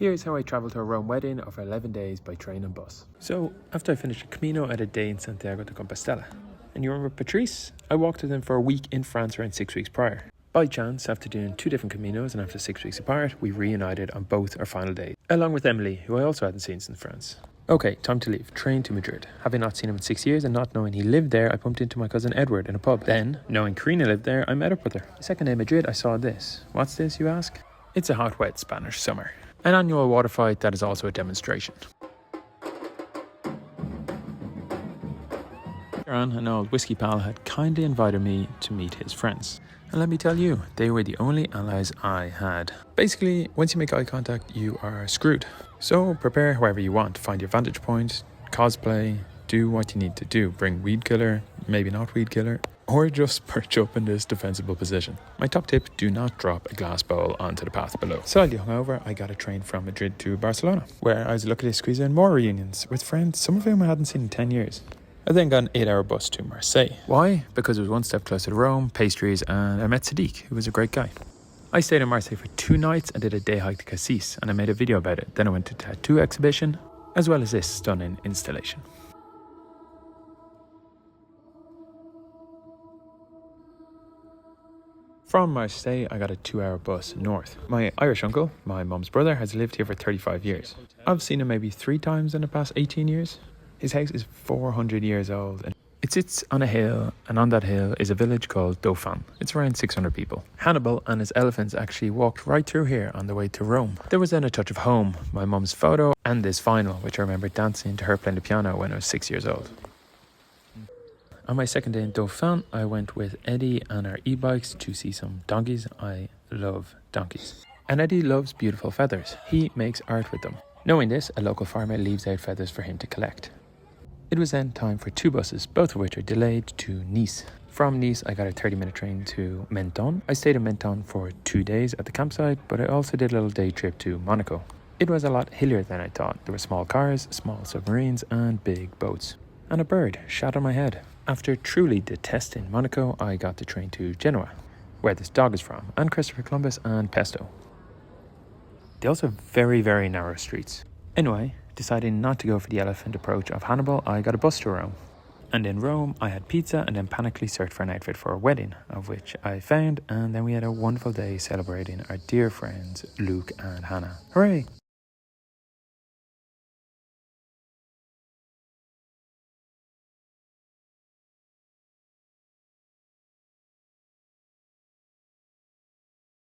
Here's how I travelled to a Rome wedding over 11 days by train and bus. So, after I finished a Camino, I had a day in Santiago de Compostela. And you remember Patrice? I walked with him for a week in France around 6 weeks prior. By chance, after doing 2 different Caminos and after 6 weeks apart, we reunited on both our final days, along with Emily, who I also hadn't seen since France. Okay, time to leave. Train to Madrid. Having not seen him in 6 years and not knowing he lived there, I bumped into my cousin Edward in a pub. Then, knowing Karina lived there, I met up with her. The second day in Madrid, I saw this. What's this, you ask? It's a hot, wet Spanish summer. An annual water fight that is also a demonstration. An old whiskey pal had kindly invited me to meet his friends. And let me tell you, they were the only allies I had. Basically, once you make eye contact, you are screwed. So prepare however you want. Find your vantage point, cosplay, do what you need to do. Bring weed killer, maybe not weed killer, or just perch up in this defensible position. My top tip, do not drop a glass bowl onto the path below. Slightly hungover, I got a train from Madrid to Barcelona, where I was lucky to squeeze in more reunions with friends, some of whom I hadn't seen in 10 years. I then got an 8-hour bus to Marseille. Why? Because it was one step closer to Rome, pastries, and I met Sadiq, who was a great guy. I stayed in Marseille for 2 nights and did a day hike to Cassis, and I made a video about it. Then I went to a tattoo exhibition, as well as this stunning installation. From Marseille, I got a 2-hour bus north. My Irish uncle, my mum's brother, has lived here for 35 years. I've seen him maybe 3 times in the past 18 years. His house is 400 years old and it sits on a hill, and on that hill is a village called Dauphin. It's around 600 people. Hannibal and his elephants actually walked right through here on the way to Rome. There was then a touch of home, my mum's photo, and this vinyl, which I remember dancing to her playing the piano when I was 6 years old. On my second day in Dauphin, I went with Eddie and our e-bikes to see some donkeys. I love donkeys. And Eddie loves beautiful feathers. He makes art with them. Knowing this, a local farmer leaves out feathers for him to collect. It was then time for 2 buses, both of which are delayed to Nice. From Nice, I got a 30-minute train to Menton. I stayed in Menton for 2 days at the campsite, but I also did a little day trip to Monaco. It was a lot hillier than I thought. There were small cars, small submarines, and big boats. And a bird shot on my head. After truly detesting Monaco, I got the train to Genoa, where this dog is from, and Christopher Columbus and Pesto. They also have very, very narrow streets. Anyway, deciding not to go for the elephant approach of Hannibal, I got a bus to Rome. And in Rome, I had pizza and then panically searched for an outfit for a wedding, of which I found, and then we had a wonderful day celebrating our dear friends Luke and Hannah. Hooray!